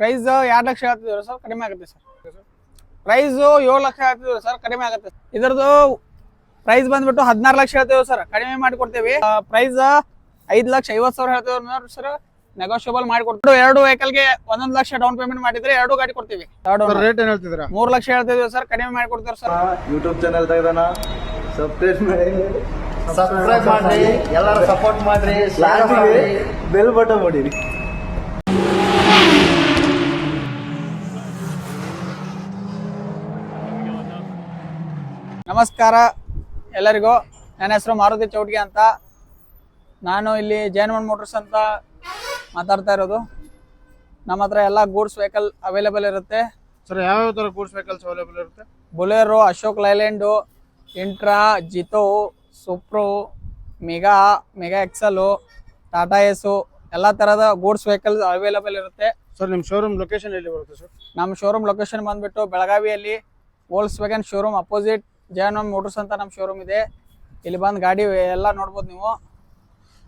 Price 2 lakh ಹೇಳ್ತಿದ್ರು sir, ಕಡಿಮೆ ಆಗುತ್ತೆ ಸರ್. ಪ್ರೈಸ್ 7 ಲಕ್ಷ ಹೇಳ್ತಿದ್ರು ಸರ್, ಕಡಿಮೆ ಆಗುತ್ತೆ. ಇದರದ್ದು ಪ್ರೈಸ್ ಬಂದ್ಬಿಟ್ಟು 16 ಲಕ್ಷ ಹೇಳ್ತೇವೆ ಸರ್, ಕಡಿಮೆ ಮಾಡಿಕೊಡ್ತೇವೆ. ಪ್ರೈಸ್ 5,50,000 ಹೇಳ್ತೇವೆ ಸರ್, ನೆಗೋಷಿಯಬಲ್ ಮಾಡಿಕೊಡ್ತೀವಿ. 2 ವೆಹಿಕಲ್ಗೆ 1 ಲಕ್ಷ ಡೌನ್ ಪೇಮೆಂಟ್ ಮಾಡಿದ್ರೆ 2 ಗಾಡಿ ಕೊಡ್ತೀವಿ. ರೇಟ್ ಏನ್ ಹೇಳ್ತಿದ್ದೀರಾ? 3 ಲಕ್ಷ ಹೇಳ್ತಿದ್ವಿ ಸರ್, ಕಡಿಮೆ ಮಾಡಿಕೊಡ್ತೀವಿ ಸರ್. ಯೂಟ್ಯೂಬ್ ಚಾನಲ್ ತೆಗೆದಾನ ಸಬ್ಸ್ಕ್ರೈಬ್ ಮಾಡ್ರಿ, ಎಲ್ಲರೂ ಸಪೋರ್ಟ್ ಮಾಡ್ರಿ, ಬೆಲ್ ಬಟನ್ ಮಾಡಿರಿ. ನಮಸ್ಕಾರ ಎಲ್ಲರಿಗೂ. ನನ್ನ ಹೆಸರು ಮಾರುತಿ ಚೌಟ್ಗೆ ಅಂತ. ನಾನು ಇಲ್ಲಿ ಜೈನ್ ಮೋಟರ್ಸ್ ಅಂತ ಮಾತಾಡ್ತಾ ಇರೋದು. ನಮ್ಮ ಹತ್ರ ಎಲ್ಲ ಗೂಡ್ಸ್ ವೆಹಿಕಲ್ ಅವೈಲೇಬಲ್ ಇರುತ್ತೆ ಸರ್. ಯಾವ ತರ ಗೂಡ್ಸ್ ವೆಹಿಕಲ್ಸ್ ಅವೈಲೇಬಲ್ ಇರುತ್ತೆ? Bolero, Ashok Leyland, Intra, Jeeto, Supro, Mega XL, Tata Ace, ಎಲ್ಲ ತರದ ಗೂಡ್ಸ್ ವೆಹಿಕಲ್ ಅವೈಲೇಬಲ್ ಇರುತ್ತೆ ಸರ್. ನಿಮ್ಮ ಶೋರೂಮ್ ಲೊಕೇಶನ್ ಎಲ್ಲಿ ಬರುತ್ತೆ ಸರ್? ನಮ್ಮ ಶೋರೂಮ್ ಲೊಕೇಶನ್ ಬಂದ್ಬಿಟ್ಟು ಬೆಳಗಾವಿಯಲ್ಲಿ Volkswagen showroom opposite Jain Motors ಅಂತ ನಮ್ಮ ಶೋರೂಮ್ ಇದೆ. ಇಲ್ಲಿ ಬಂದು ಗಾಡಿ ಎಲ್ಲ ನೋಡ್ಬೋದು ನೀವು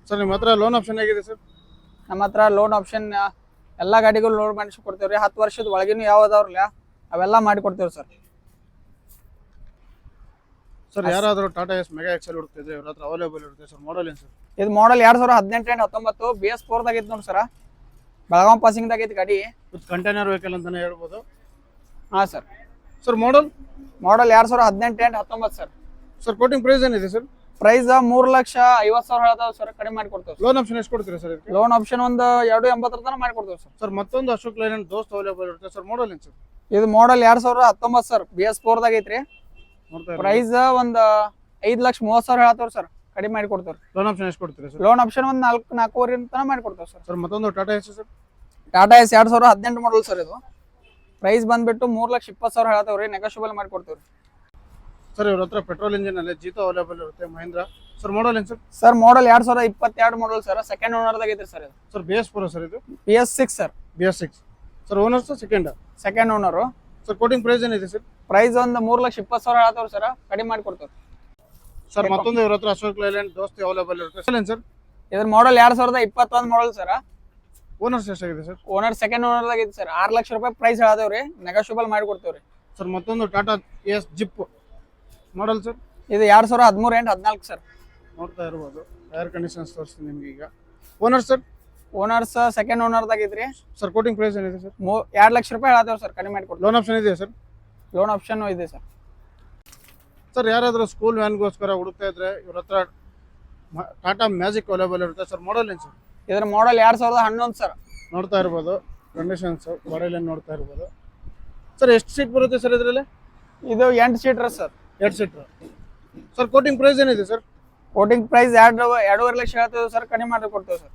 ಸರ್. ನಿಮ್ಮ ಹತ್ರ ಲೋನ್ ಆಪ್ಷನ್ ಹೇಗಿದೆ ಸರ್? ನಮ್ಮ ಹತ್ರ ಲೋನ್ ಆಪ್ಷನ್ ಎಲ್ಲ ಗಾಡಿಗಳು ಲೋನ್ ಮಾಡಿಸಿ ಕೊಡ್ತೇವ್ರಿ. 10 ವರ್ಷದ ಒಳಗಿನೂ ಯಾವ್ದಾವ್ರಲ್ಲ ಅವೆಲ್ಲ ಮಾಡಿ ಕೊಡ್ತೇವೆ ಸರ್. ಸರ್ ಯಾರಾದರೂ ಟಾಟಾ ಎಸ್ ಮೆಗಾ ಎಕ್ಸೆಲ್ ಹುಡುಕ್ತಿದ್ರೆ ಇವ್ರ ಹತ್ರ ಅವೈಲೇಬಲ್ ಇರುತ್ತೆ ಸರ್. ಮಾಡಲ್ ಏನು ಸರ್? ಇದು ಮಾಡಲ್ 2018 and 19 BS4 ದಾಗ ಐತಿ ನೋಡಿ ಸರ್. ಬೆಳಗಾಂ ಪಾಸಿಂಗ್ ದಾಗ ಐತಿ ಗಾಡಿ. ವಿತ್ ಕಂಟೈನರ್ ವೆಹಿಕಲ್ ಅಂತಾನೆ ಹೇಳ್ಬೋದು. ಹಾ sir. Sir model 2018 and 19 sir. Sir quoting price ಏನಿದೆ ಸರ್? ಪ್ರೈಸ್ 3,50,000 ಹೇಳ್ತಾವ ಸರ್, ಕಡಿಮೆ ಮಾಡಿ ಕೊಡ್ತೇವೆ. ಲೋನ್ ಆಪ್ಷನ್ ಎಷ್ಟು ಕೊಡ್ತೀರಾ ಸರ್? ಲೋನ್ ಆಪ್ಷನ್ ಒಂದು 2.80 ತನಕ ಮಾಡಿ ಕೊಡ್ತೇವೆ ಸರ್. ಸರ್ ಮತ್ತೊಂದು ಅಶೋಕ್ ಲೈಲ್ಯಾಂಡ್ ದೋಸ್ತ್ ಅವೈಲೇಬಲ್ ಇರುತ್ತೆ ಸರ್. ಮಾಡಲ್ ಏನು ಸರ್? ಇದು ಮಾಡಲ್ 2019 ಸರ್, BS4 ದಾಗ ಐತ್ರಿ. ಪ್ರೈಸ್ ಒಂದು 5,30,000 ಹೇಳ್ತಾವ್ರಿ ಸರ್, ಕಡಿಮೆ ಮಾಡಿ ಕೊಡ್ತೇವೆ. ಲೋನ್ ಆಪ್ಷನ್ ಎಷ್ಟು ಕೊಡ್ತೀರಾ ಸರ್? ಲೋನ್ ಆಪ್ಷನ್ ಒಂದು 4.25 ತನಕ ಮಾಡಿ ಕೊಡ್ತೇವೆ ಸರ್. ಸರ್ ಮತ್ತೊಂದು Tata Ace sir? Tata Ace 2018 model sir. ಇದು ಪ್ರೈಸ್ ಬಂದ್ಬಿಟ್ಟು 3,20,000 ಹೇಳ್ತಾವ್ರಿ, ನೆಗೋಷಿಯಬಲ್ ಮಾಡಿ ಕೊಡ್ತೇವ್ರಿ. ಸರ್ ಇವ್ರ ಹತ್ರ ಪೆಟ್ರೋಲ್ ಇಂಜಿನ್ ಅಲ್ಲಿ ಜೀತೋ ಅವೈಲೇಬಲ್ ಇರುತ್ತೆ, ಮಹೀಂದ್ರ. ಸರ್ ಮಾಡಲ್ ಏನು sir? Sir model 2022 model sir, second owner ದಾಗ ಐತ್ರಿ ಸರ್. ಇದು ಸರ್ BS4 ಸರ್. ಇದು BS6 sir. BS6 sir. Owner sir second owner. Sir quoting price ಏನಿದೆ ಸರ್? ಪ್ರೈಸ್ ಒಂದು 3,20,000 ಹೇಳ್ತಾವ್ರಿ ಸರ್, ಕಡಿಮೆ ಮಾಡಿ ಕೊಡ್ತೇವೆ. ಸರ್ ಮತ್ತೊಂದು ಇವ್ರ ಹತ್ರ ಅಶೋಕ್ ಲೈಲ್ಯಾಂಡ್ ದೋಸ್ತಿ ಅವೈಲೇಬಲ್ ಇರುತ್ತೆ ಸರ್. ಇದ್ರ ಮಾಡಲ್ 2021 ಮಾಡಲ್ ಸರ್. ಓನರ್ಸ್ ಎಷ್ಟಾಗಿದೆ ಸರ್? ಓನರ್ ಸೆಕೆಂಡ್ ಓನರ್ ದಾಗ ಐತಿ ಸರ್. 6 ಲಕ್ಷ ರೂಪಾಯಿ ಪ್ರೈಸ್ ಹೇಳದೇವ್ರಿ, ನೆಗೋಷಿಯಬಲ್ ಮಾಡಿ ಕೊಡ್ತೇವ್ರಿ. ಸರ್ ಮತ್ತೊಂದು Tata Ace Zip model sir. ಇದು 2013 and 14 ಸರ್. ನೋಡ್ತಾ ಇರ್ಬೋದು. ಏರ್ ಕಂಡೀಷನ್ಸ್ ತೋರಿಸ್ತೀನಿ ನಿಮ್ಗೆ ಈಗ. Owner sir? Owners second owner ದಾಗ ಐತ್ರಿ. ಸರ್ ಕೋಟಿಂಗ್ ಪ್ರೈಸ್ ಏನಿದೆ ಸರ್? 2 ಲಕ್ಷ ರೂಪಾಯಿ ಹೇಳದೇವ್ರಿ ಸರ್, ಕಡಿಮೆ ಮಾಡಿ ಕೊಡ್ತೇವೆ. ಲೋನ್ ಆಪ್ಷನ್ ಇದೆಯಾ ಸರ್? ಲೋನ್ ಆಪ್ಷನ್ ಇದೆ ಸರ್. ಸರ್ ಯಾರಾದರೂ ಸ್ಕೂಲ್ ವ್ಯಾನ್ಗೋಸ್ಕರ ಹುಡುಕ್ತಾ ಇದ್ರೆ ಇವ್ರ ಹತ್ರ ಟಾಟಾ ಮ್ಯಾಜಿಕ್ ಅವೈಲೇಬಲ್ ಇರುತ್ತೆ ಸರ್. ಮಾಡಲ್ ಏನು ಸರ್? ಇದ್ರ ಮಾಡಲ್ 2011 ಸರ್. ನೋಡ್ತಾ ಇರ್ಬೋದು ಕಂಡೀಷನ್ಸ್, ಬಾಡಿಲ್ ನೋಡ್ತಾ ಇರ್ಬೋದು. ಸರ್ ಎಷ್ಟು ಸೀಟ್ ಬರುತ್ತೆ ಸರ್ ಇದರಲ್ಲಿ? ಇದು 8 seater sir. 2 seater. Sir quoting price ಏನಿದೆ ಸರ್? ಕೋಟಿಂಗ್ ಪ್ರೈಸ್ 2.5 ಲಕ್ಷ ಹೇಳ್ತೇವೆ ಸರ್, ಕಡಿಮೆ ಮಾಡಿ ಕೊಡ್ತೇವೆ ಸರ್.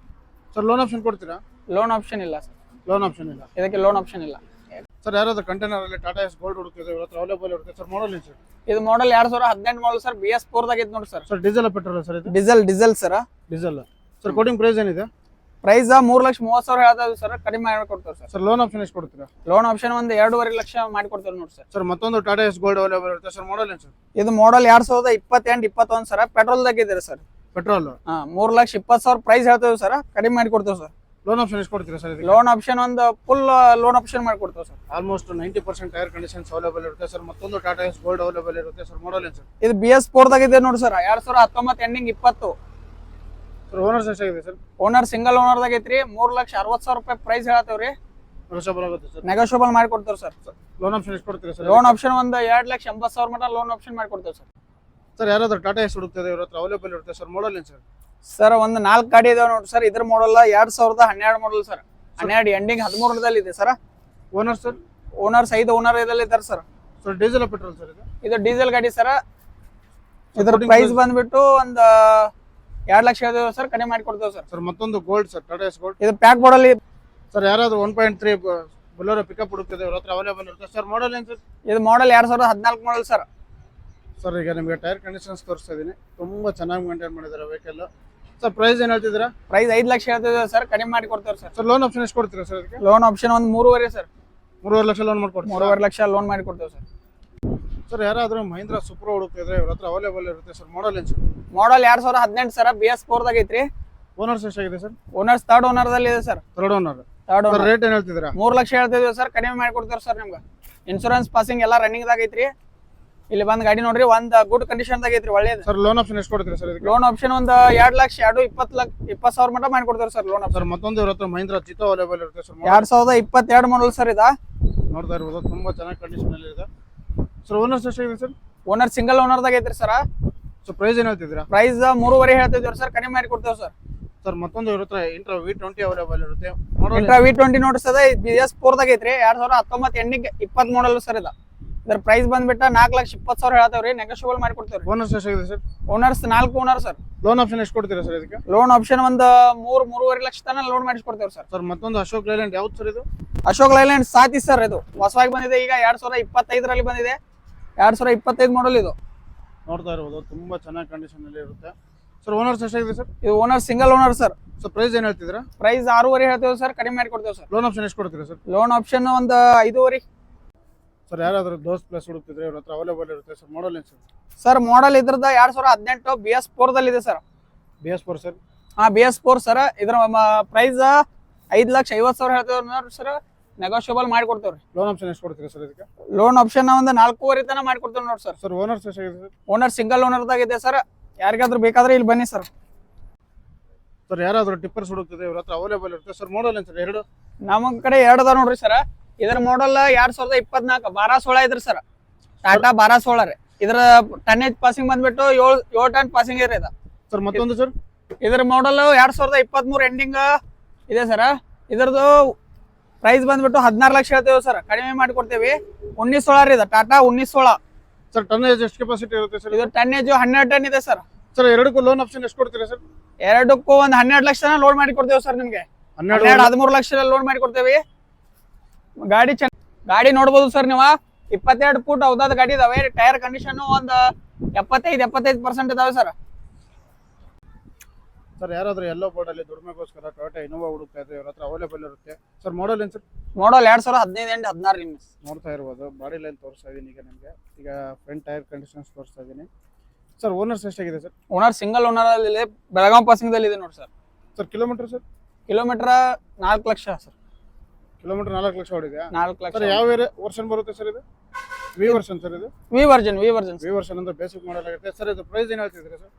ಸರ್ ಲೋನ್ ಆಪ್ಷನ್ ಕೊಡ್ತೀರಾ? ಲೋನ್ ಆಪ್ಷನ್ ಇಲ್ಲ ಸರ್. ಲೋನ್ ಆಪ್ಷನ್ ಇಲ್ಲ. ಇದಕ್ಕೆ ಲೋನ್ ಆಪ್ಷನ್ ಇಲ್ಲ. ಸರ್ ಯಾರಾದ್ರೂ ಕಂಟೈನರ್ ಅಲ್ಲಿ ಟಾಟಾ ಎಸ್ ಗೋಲ್ಡ್ ಹುಡುಕಿದ್ರೆ ಇವ್ರ ಹತ್ರ ಅವೈಲೇಬಲ್ ಇರುತ್ತೆ ಸರ್. ಮಾಡಲ್ ಏನು ಸರ್? ಇದು ಮಾಡಲ್ 2018 ಮಾಡಲ್ ಸರ್, BS4 ದಾಗ ಐತಿ ನೋಡಿ sir. Sir diesel petrol sir? ಇದು diesel sir. Diesel. Sir quoting price ಏನಿದೆ? ಪ್ರೈಸ್ 3,30,000 ಹೇಳ್ತೇವೆ ಸರ್, ಕಡಿಮೆ ಮಾಡಿ ಕೊಡ್ತೇವೆ ಸರ್. ಸರ್ ಲೋನ್ ಆಪ್ಷನ್ ಎಷ್ಟು ಕೊಡ್ತೀರಾ? ಲೋನ್ ಆಪ್ಷನ್ ಒಂದು 2.5 ಲಕ್ಷ ಮಾಡಿ ಕೊಡ್ತೇವೆ ನೋಡಿ ಸರ್. ಸರ್ ಮತ್ತೊಂದು ಟಾಟಾ ಎಸ್ ಗೋಲ್ಡ್ ಅವೈಲೇಬಲ್ ಇರುತ್ತೆ ಸರ್. ಮಾಡಲ್ ಏನು ಸರ್? ಇದು ಮಾಡಲ್ 2020 and 21 ಸರ್, ಪೆಟ್ರೋಲ್ ದಾಗ ಇದೆ ಸರ್. ಪೆಟ್ರೋಲ್. 3,20,000 ಪ್ರೈಸ್ ಹೇಳ್ತೇವೆ ಸರ್, ಕಡಿಮೆ ಮಾಡಿ ಕೊಡ್ತೇವೆ ಸರ್. ಲೋನ್ ಆಪ್ಷನ್ ಎಷ್ಟು ಕೊಡ್ತೀರಾ ಸರ್? ಲೋನ್ ಆಪ್ಷನ್ ಒಂದು ಫುಲ್ ಲೋನ್ ಆಪ್ಷನ್ ಮಾಡಿ ಕೊಡ್ತೇವೆ sir. Almost 90% tyre conditions available ಇರುತ್ತೆ ಸರ್. ಮತ್ತೊಂದು ಟಾಟಾ ಎಸ್ ಗೋಲ್ಡ್ ಅವೈಲೇಬಲ್ ಇರುತ್ತೆ ಸರ್. ಮಾಡಲ್ ಏನು ಸರ್? ಇದು BS4 ದಾಗ ಇದೆ ನೋಡಿ ಸರ್, 2019 ಎಂಡಿಂಗ್ 20. ಸರ್ ಓನರ್ಸ್ ಎಷ್ಟಾಗಿದೆ ಸರ್? ಓನರ್ ಸಿಂಗಲ್ ಓನರ್ ದಾಗ ಐತ್ರಿ. 3,60,000 ರೂಪಾಯಿ ಪ್ರೈಸ್ ಹೇಳ್ತೇವ್ರಿ, ಆಗುತ್ತೆ ಸರ್. ನೆಗೋಷಿಯಬಲ್ ಮಾಡಿ ಕೊಡ್ತೇವೆ ಸರ್. ಲೋನ್ ಆಪ್ಷನ್ ಎಷ್ಟು ಕೊಡ್ತೀರಾ ಸರ್? ಲೋನ್ ಆಪ್ಷನ್ ಒಂದು 2,80,000 ಮಟ್ಟ ಲೋನ್ ಆಪ್ಷನ್ ಮಾಡಿ ಕೊಡ್ತೇವೆ ಸರ್. ಸರ್ ಯಾರಾದ್ರೂ ಟಾಟಾ ಎಸ್ ಹುಡುಕ್ತಿದೆ ಇವ್ರ ಹತ್ರ ಅವೈಲೇಬಲ್ ಇರುತ್ತೆ ಸರ್. ಮಾಡಲ್ ಏನು ಸರ್? ಸರ್ ಒಂದು 4 ಗಾಡಿ ಇದಾವೆ ನೋಡಿ ಸರ್. ಇದ್ರ ಮಾಡಲ್ 2012 ಮಾಡಲ್ ಸರ್, 12 ಎಂಡಿಂಗ್ 13 ಇದೆ sir. Owner sir? Owners 5 owner ಇದ್ದಾರೆ sir. Sir diesel petrol sir? ಇದು ಡೀಸೆಲ್ ಗಾಡಿ ಸರ್. ಇದ್ರ ಪ್ರೈಸ್ ಬಂದ್ಬಿಟ್ಟು ಒಂದು 2 ಲಕ್ಷ ಹೇಳ್ತೇವೆ ಸರ್, ಕಡಿಮೆ ಮಾಡಿ ಕೊಡ್ತೇವೆ ಸರ್. ಸರ್ ಮತ್ತೊಂದು gold sir, Tata Ace gold. ಇದು ಪ್ಯಾಕ್ ಮಾಡಲ್. ಸರ್ ಯಾರಾದ್ರೂ 1.3 ಬೊಲೆರೋ ಪಿಕಪ್ ಹುಡುಕ್ತಿದೆ ಇವ್ರ ಹತ್ರ ಅವೈಲೇಬಲ್ ಇರುತ್ತೆ ಸರ್. ಮಾಡಲ್ ಏನು ಸರ್? ಇದು ಮಾಡಲ್ 2014 ಮಾಡಲ್ ಸರ್. ಸರ್ ಈಗ ನಿಮಗೆ ಟೈರ್ ಕಂಡೀಷನ್ಸ್ ತೋರಿಸ್ತಾ ಇದ್ದೀನಿ. ತುಂಬ ಚೆನ್ನಾಗಿ ಮೇಂಟೈನ್ ಮಾಡಿದ್ದಾರೆ ವೆಹಿಕಲ್. ಸರ್ ಪ್ರೈಸ್ ಏನು ಹೇಳ್ತಿದ್ದೀರಾ? ಪ್ರೈಸ್ 5 ಲಕ್ಷ ಹೇಳ್ತಿದ್ದೀವಿ ಸರ್, ಕಡಿಮೆ ಮಾಡಿ ಕೊಡ್ತೇವೆ ಸರ್. ಸರ್ ಲೋನ್ ಆಪ್ಷನ್ ಎಷ್ಟು ಕೊಡ್ತೀರಾ ಸರ್ ಅದಕ್ಕೆ? ಲೋನ್ ಆಪ್ಷನ್ ಒಂದು 3.5 ಸರ್. 3.5 ಲಕ್ಷ ಲೋನ್ ಮಾಡ್ಕೊಡ್ತೀವಿ. 3.5 ಲಕ್ಷ ಲೋನ್ ಮಾಡಿ ಕೊಡ್ತೇವೆ ಸರ್. ಸರ್ ಯಾರಾದರೂ ಮಹೀಂದ್ರ ಸೂಪ್ರೋ ಹುಡುಕ್ತಿದ್ರೆ ಇವ್ರ ಹತ್ರ ಅವೈಲೇಬಲ್ ಇರುತ್ತೆ ಸರ್. ಮಾಡಲ್ ಏನು ಸರ್? ಮಾಡಲ್ 2018 ಸರ್, BS4 ದಾಗ ಐತ್ರಿ. ಓನರ್ಸ್ ಎಷ್ಟಾಗಿದೆ ಸರ್? ಓನರ್ಸ್ 3rd ಓನರ್ ದಲ್ಲಿ ಇದೆ sir. 3rd owner. Third sir owner rate ಏನು ಹೇಳ್ತಿದ್ದೀರಾ? 3 ಲಕ್ಷ ಹೇಳ್ತಿದ್ವಿ ಸರ್, ಕಡಿಮೆ ಮಾಡಿಕೊಡ್ತೀವಿ ಸರ್ ನಿಮ್ಗೆ. ಇನ್ಶೂರೆನ್ಸ್ ಪಾಸಿಂಗ್ ಎಲ್ಲ ರನ್ನಿಂಗ್ ದಾಗ ಐತ್ರಿ. ಇಲ್ಲಿ ಬಂದ್ ಗಾಡಿ ನೋಡ್ರಿ, ಒಂದ್ ಗುಡ್ ಕಂಡೀಷನ್ ದಾಗ ಐತ್ರಿ, ಒಳ್ಳೇದು. ಸರ್ ಲೋನ್ ಆಪ್ಷನ್ ಎಷ್ಟು ಕೊಡ್ತೀರಾ ಸರ್ ಇದಕ್ಕೆ? ಲೋನ್ ಆಪ್ಷನ್ ಒಂದ್ 2 ಲಕ್ಷ 20,000 ಮಟ್ಟ ಮಾಡಿಕೊಡ್ತೀವಿ ಸರ್ ಲೋನ್ ಆಪ್ಷನ್. ಸರ್ ಮತ್ತೊಂದು ಇವ್ರ ಹತ್ರ ಮಹೀಂದ್ರ ಜಿತೋ ಅವೈಲೇಬಲ್ ಇರುತ್ತೆ ಸರ್. 2022 ಮಾಡಲ್ ಸರ್ ಇದ. ನೋಡ್ತಾ ಇರ್ಬೋದು, ತುಂಬಾ ಚೆನ್ನಾಗಿ ಕಂಡೀಷನ್ ಅಲ್ಲಿ ಇದೆ ಸರ್. ಓನರ್ಸ್ ಎಷ್ಟಾಗಿದೆ ಸರ್? ಓನರ್ ಸಿಂಗಲ್ ಓನರ್ ದಾಗ ಐತ್ರಿ ಸರ್. ಸೊ ಪ್ರೈಸ್ ಏನು ಹೇಳ್ತಿದ್ದೀರಾ? ಪ್ರೈಸ್ 3.5 ಹೇಳ್ತಿದ್ವಿ ಸರ್, ಕಡಿಮೆ ಮಾಡಿ ಕೊಡ್ತೇವೆ ಸರ್. ಸರ್ ಮತ್ತೊಂದು ಇವ್ರ ಹತ್ರ ಇಂಟ್ರಾ V20 ಅವೈಲೇಬಲ್ ಇರುತ್ತೆ. ಮಾಡಲ್ ಇಂಟ್ರಾ V20 ನೋಡಿಸ್ತದ, BS4 ದಾಗ ಐತ್ರಿ. 2019 ಎಂಡಿಂಗ್ 20 ಮಾಡಲ್ ಸರ್ ಇದ. ಇದ್ರ ಪ್ರೈಸ್ ಬಂದ್ಬಿಟ್ಟ 4,20,000 ಹೇಳ್ತೇವ್ರಿ, ನೆಗೋಷಿಯಬಲ್ ಮಾಡಿ ಕೊಡ್ತೇವ್ರಿ. ಓನರ್ಸ್ ಎಷ್ಟಾಗಿದೆ sir? Owners 4 owner sir. Loan option ಎಷ್ಟು ಕೊಡ್ತೀರಾ ಸರ್ ಇದಕ್ಕೆ? ಲೋನ್ ಆಪ್ಷನ್ ಒಂದ್ 3.5 ಲಕ್ಷ ತನ ಲೋನ್ ಮಾಡಿಸ್ಕೊಡ್ತೇವೆ ಸರ್. ಸರ್ ಮತ್ತೊಂದು ಅಶೋಕ್ ಲೈಲ್ಯಾಂಡ್ ಯಾವ್ದು ಸರ್ ಇದು? ಅಶೋಕ್ ಲೈಲ್ಯಾಂಡ್ ಸಾತಿ ಸರ್, ಇದು ಹೊಸವಾಗಿ ಬಂದಿದೆ ಈಗ, 2025 ಬಂದಿದೆ. 2025 ಮಾಡಲ್ ಇದು. ನೋಡ್ತಾ ಇರ್ಬೋದು, ತುಂಬಾ ಚೆನ್ನಾಗಿ ಕಂಡೀಷನ್ ಅಲ್ಲಿ ಇರುತ್ತೆ ಸರ್. ಓನರ್ಸ್ ಎಷ್ಟಾಗಿದೆ ಸರ್? ಇದು owner single owner sir. So price ಏನು ಹೇಳ್ತಿದ್ದೀರಾ? ಪ್ರೈಸ್ 6.5 ಹೇಳ್ತೇವೆ ಸರ್, ಕಡಿಮೆ ಮಾಡಿ ಕೊಡ್ತೇವೆ ಸರ್. ಲೋನ್ ಆಪ್ಷನ್ ಎಷ್ಟು ಕೊಡ್ತೀರಾ ಸರ್? ಲೋನ್ ಆಪ್ಷನ್ ಒಂದ್ 5.5. ಸರ್ ಯಾರಾದ್ರೂ ದೋಸ್ತ್ ಪ್ಲಸ್ ಹುಡುಕ್ತಿದ್ರೆ ಇವ್ರ ಹತ್ರ ಅವೈಲೇಬಲ್ ಇರುತ್ತೆ ಸರ್. ಮಾಡಲ್ ಏನು ಸರ್? ಸರ್ ಮಾಡಲ್ ಇದ್ರದ 2018 BS4 ದಲ್ಲಿ ಇದೆ sir. BS4 sir. BS4 sir. ಇದ್ರ ಪ್ರೈಸ್ 5,50,000 ಹೇಳ್ತೇವೆ ನೋಡ್ರಿ ಸರ್, ನೆಗೋಷಿಯಬಲ್ ಮಾಡಿ ಕೊಡ್ತೇವ್ರಿ. ಲೋನ್ ಆಪ್ಷನ್ ಎಷ್ಟು ಕೊಡ್ತೀರಾ ಸರ್ ಇದಕ್ಕೆ? ಲೋನ್ ಆಪ್ಷನ್ ಒಂದ್ 4.5 ತನ ಮಾಡಿ ಕೊಡ್ತೇವೆ ನೋಡಿ ಸರ್. ಸರ್ ಓನರ್ಸ್ ಎಷ್ಟಾಗಿದೆ ಸರ್? ಓನರ್ ಸಿಂಗಲ್ ಓನರ್ ದಾಗ ಇದೆ ಸರ್. ಯಾರಿಗಾದ್ರೂ ಬೇಕಾದ್ರೆ ಇಲ್ಲಿ ಬನ್ನಿ ಸರ್. ಸರ್ ಯಾರಾದ್ರೂ ಟಿಪ್ಪರ್ಸ್ ಹುಡುಕ್ತಿದ್ರೆ ಇವ್ರ ಹತ್ರ ಅವೈಲೇಬಲ್ ಇರುತ್ತೆ ಸರ್. ಮಾಡಲ್ ಏನು ಸರ್? ಎರಡು ನಮ್ಮ ಕಡೆ 2 ಅದ ನೋಡ್ರಿ ಸರ್. ಇದ್ರ ಮಾಡಲ್ 2024 12-16 ಇದ್ರಿ ಸರ್. ಟಾಟಾ 12-16 ರೀ. ಇದ್ರ ಟನ್ನೇಜ್ ಪಾಸಿಂಗ್ ಬಂದ್ಬಿಟ್ಟು 7 ಟನ್ ಪಾಸಿಂಗ್ ಇರ ಇದ. ಸರ್ ಮತ್ತೊಂದು ಸರ್? ಇದ್ರ ಮಾಡಲ್ 2023 ಎಂಡಿಂಗ್ ಇದೆ ಸರ್. ಇದ್ರದ್ದು ಪ್ರೈಸ್ ಬಂದ್ಬಿಟ್ಟು 16 ಲಕ್ಷ ಹೇಳ್ತೇವೆ ಸರ್, ಕಡಿಮೆ ಮಾಡಿ ಕೊಡ್ತೇವಿ. 19-16 ಇದೆ, ಟಾಟಾ 19-16. ಸರ್ ಟನ್ನೇಜ್ ಎಷ್ಟು ಕೆಪಾಸಿಟಿ ಇರುತ್ತೆ ಸರ್? ಇದು ಟನ್ನೇಜ್ 12 ಟನ್ ಇದೆ ಸರ್. ಸರ್ ಎರಡಕ್ಕೂ ಲೋನ್ ಆಪ್ಷನ್ ಎಷ್ಟು ಕೊಡ್ತೀರಾ ಸರ್? ಎರಡಕ್ಕೂ ಒಂದ್ 12 ಲಕ್ಷ ಲೋನ್ ಮಾಡಿ ಕೊಡ್ತೇವೆ ಸರ್ ನಿಮ್ಗೆ. 13 ಲಕ್ಷ ಲೋನ್ ಮಾಡಿ ಕೊಡ್ತೇವಿ. ಗಾಡಿ ನೋಡ್ಬೋದು ಸರ್ ನೀವು. 22 ಫೂಟ್ ಹೌದಾದ ಗಾಡಿ ಇದಾವೆ. ಟೈರ್ ಕಂಡೀಷನ್ ಒಂದ್ 75% ಇದಾವೆ ಸರ್. ಸರ್ ಯಾರಾದ್ರೂ ಎಲ್ಲೋ ಬೋರ್ಡ್ ಅಲ್ಲಿ ದುಡಿಮೆಗೋಸ್ಕರ ಟೊಯೋಟಾ ಇನೋವಾ ಹುಡುಕ್ತಾ ಇದ್ರೆ ಇವ್ರ ಹತ್ರ ಅವೈಲೇಬಲ್ ಇರುತ್ತೆ ಸರ್. ಮಾಡಲ್ ಏನು ಸರ್? ಮಾಡಲ್ 2015 ಎಂಡ್ 16 ನಿಮ್ಸ್. ನೋಡ್ತಾ ಇರ್ಬೋದು, ಬಾಡಿ ಲೈನ್ ತೋರಿಸ್ತಾ ಇದೀನಿ ಈಗ ನಿಮಗೆ. ಈಗ ಫ್ರಂಟ್ ಟೈರ್ ಕಂಡೀಷನ್ಸ್ ತೋರಿಸ್ತಾ ಇದೀನಿ ಸರ್. ಓನರ್ಸ್ ಎಷ್ಟಾಗಿದೆ ಸರ್? ಓನರ್ ಸಿಂಗಲ್ ಓನರ್ ಅಲ್ಲಿ ಬೆಳಗಾಂ ಪಾಸಿಂಗ್ ದಲ್ಲಿ ಇದೆ ನೋಡಿ sir. Sir kilometre sir? Kilometre 4 lakh sir. Kilometre 4 lakh ಹೊಡಿದೆಯಾ? 4 ಲಕ್ಷ. ಸರ್ ಯಾವ ವರ್ಷನ್ ಬರುತ್ತೆ ಸರ್ ಇದು? ವಿ ವರ್ಷನ್ ಸರ್ ಇದು? ವಿ ವರ್ಜನ್ ವಿ ವರ್ಷನ್ ಅಂದ್ರೆ ಬೇಸಿಕ್ ಮಾಡಲ್ ಆಗುತ್ತೆ ಸರ್. ಇದು ಪ್ರೈಸ್ ಏನು ಹೇಳ್ತಿದ್ರಿ ಸರ್?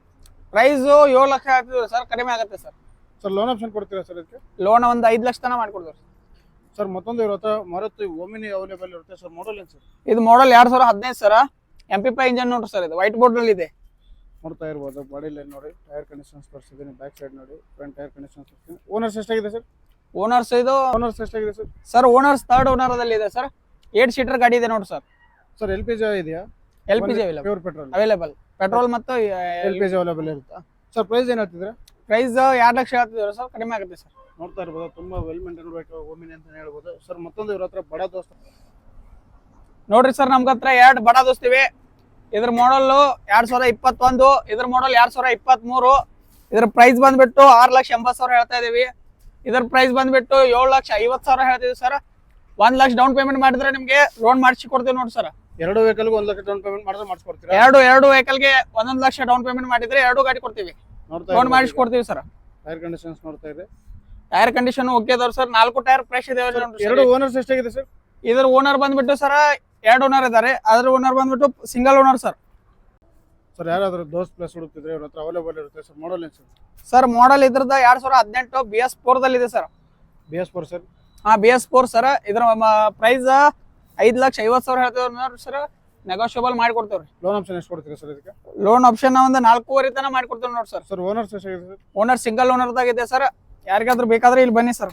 ಪ್ರೈಸ್ 7 ಲಕ್ಷ ಆಗ್ತಿದ್ರು ಸರ್, ಕಡಿಮೆ ಆಗುತ್ತೆ ಸರ್. ಸರ್ ಲೋನ್ ಆಪ್ಷನ್ ಕೊಡ್ತೀರಾ ಸರ್ ಇದಕ್ಕೆ? ಲೋನ್ ಒಂದ್ 5 ಲಕ್ಷ ತನ ಮಾಡ್ಕೊಡ್ತಾರೆ ಸರ್. ಮತ್ತೊಂದು ಇವ್ರ ಹತ್ರ ಮಾರುತಿ ಓಮಿನಿ ಅವೈಲೇಬಲ್ ಇರುತ್ತೆ ಸರ್. ಮಾಡಲ್ ಏನು ಸರ್? ಇದು ಮಾಡಲ್ 2015 ಸರ್. MP5 ಇಂಜನ್ ನೋಡ್ರಿ ಸರ್. ಇದು ವೈಟ್ ಬೋರ್ಡ್ ನಲ್ಲಿ ಇದೆ. ನೋಡ್ತಾ ಇರ್ಬೋದು, ಬಾಡಿ ಲೈನ್ ನೋಡಿ, ಟೈರ್ ಕಂಡೀಷನ್ಸ್ ತೋರಿಸಿದ್ದೀನಿ. ಬ್ಯಾಕ್ ಸೈಡ್ ನೋಡಿ, ಫ್ರಂಟ್ ಟೈರ್ ಕಂಡೀಷನ್ಸ್ ತೋರಿಸ್ತೀನಿ. ಓನರ್ಸ್ ಎಷ್ಟಾಗಿದೆ ಸರ್? ಓನರ್ಸ್ ಓನರ್ಸ್ ಎಷ್ಟಾಗಿದೆ sir? Sir owners 3rd owner ದಲ್ಲಿ ಇದೆ ಸರ್. 8 ಸೀಟರ್ ಗಾಡಿ ಇದೆ ನೋಡಿ ಸರ್. ಸರ್ LPG ಇದೆಯಾ? LPG pure petrol available. Petrol ಮತ್ತು LPG ಅವೈಲೇಬಲ್ ಇರುತ್ತಾ ಸರ್? ಪ್ರೈಸ್ ಏನು ಹೇಳ್ತಿದ್ರೆ? ಪ್ರೈಸ್ 2 ಲಕ್ಷ ಹೇಳ್ತಿದ್ರು ಸರ್, ಕಡಿಮೆ ಆಗುತ್ತೆ ಸರ್. ನೋಡ್ತಾ ಇರ್ಬೋದು, ತುಂಬಾ ವೆಲ್ ಮೇಂಟೈನ್ ಓಮಿನಿ ಅಂತ ಹೇಳ್ಬೋದು ಸರ್. ಮತ್ತೊಂದು ಇವ್ರ ಹತ್ರ ಬಡ ದೋಸ್ತ ನೋಡ್ರಿ ಸರ್, ನಮ್ಗ ಹತ್ರ 2 ಬಡ ದೋಸ್ತಿವೆ. ಇದ್ರ ಮಾಡಲ್ 2021, ಇದ್ರ ಮಾಡಲ್ 2023. ಇದ್ರ ಪ್ರೈಸ್ ಬಂದ್ಬಿಟ್ಟು 6,80,000 ಹೇಳ್ತಾ ಇದೀವಿ. ಇದ್ರ ಪ್ರೈಸ್ ಬಂದ್ಬಿಟ್ಟು 7,50,000 ಹೇಳ್ತಿದ್ವಿ ಸರ್. 1 ಲಕ್ಷ ಡೌನ್ ಪೇಮೆಂಟ್ ಮಾಡಿದ್ರೆ ನಿಮ್ಗೆ ಲೋನ್ ಮಾಡಿಸಿ ಕೊಡ್ತೀವಿ ನೋಡಿ ಸರ್. ಎರಡು ವೆಹಿಕಲ್ಗೂ 1 ಲಕ್ಷ ಡೌನ್ ಪೇಮೆಂಟ್ ಮಾಡಿದ್ರೆ ಮಾಡಿಸ್ಕೊಡ್ತೀರಾ? ಎರಡು ವೆಹಿಕಲ್ಗೆ 1 ಲಕ್ಷ ಡೌನ್ ಪೇಮೆಂಟ್ ಮಾಡಿದ್ರೆ 2 ಗಾಡಿ ಕೊಡ್ತೀವಿ, ಲೋನ್ ಮಾಡಿಸಿ ಕೊಡ್ತೀವಿ ಸರ್. ಟೈರ್ ಕಂಡೀಷನ್ಸ್ ನೋಡ್ತಾ ಇದೆ. ಟೈರ್ ಕಂಡೀಷನ್ ಓಕೆ ಅದಾವ ಸರ್. 4 ಟೈರ್ ಫ್ರೆಶ್ ಇದೆ. ಎರಡು ಓನರ್ಸ್ ಎಷ್ಟಾಗಿದೆ ಸರ್? ಇದ್ರ ಓನರ್ ಬಂದ್ಬಿಟ್ಟು ಸರ್ 2 ಓನರ್ ಇದಾರೆ. ಅದ್ರ ಓನರ್ ಬಂದ್ಬಿಟ್ಟು ಸಿಂಗಲ್ ಓನರ್ ಸರ್. ಸರ್ ಯಾರಾದ್ರೂ ದೋಸ್ತ್ ಪ್ಲಸ್ ಹುಡುಕ್ತಿದ್ರೆ ಇವ್ರ ಹತ್ರ ಅವೈಲೇಬಲ್ ಇರುತ್ತೆ ಸರ್. ಮಾಡಲ್ ಏನು ಸರ್? ಸರ್ ಮಾಡಲ್ ಇದ್ರದ 2018 BS4 ದಲ್ಲಿ ಇದೆ sir. BS4 sir. BS4 sir. ಇದ್ರ ಪ್ರೈಸ್ 5,50,000 ಹೇಳ್ತೇವೆ ನೋಡ್ರಿ ಸರ್, ನೆಗೋಷಿಯಬಲ್ ಮಾಡಿ ಕೊಡ್ತೇವ್ರಿ. ಲೋನ್ ಆಪ್ಷನ್ ಎಷ್ಟು ಕೊಡ್ತೀರಾ ಸರ್ ಇದಕ್ಕೆ? ಲೋನ್ ಆಪ್ಷನ್ ಒಂದ್ 4.5 ತನ ಮಾಡಿ ಕೊಡ್ತೇವೆ ನೋಡಿ ಸರ್. ಸರ್ ಓನರ್ಸ್ ಎಷ್ಟಾಗಿದೆ ಸರ್? ಓನರ್ ಸಿಂಗಲ್ ಓನರ್ ದಾಗ ಇದೆ ಸರ್. ಯಾರಿಗಾದ್ರೂ ಬೇಕಾದ್ರೆ ಇಲ್ಲಿ ಬನ್ನಿ ಸರ್.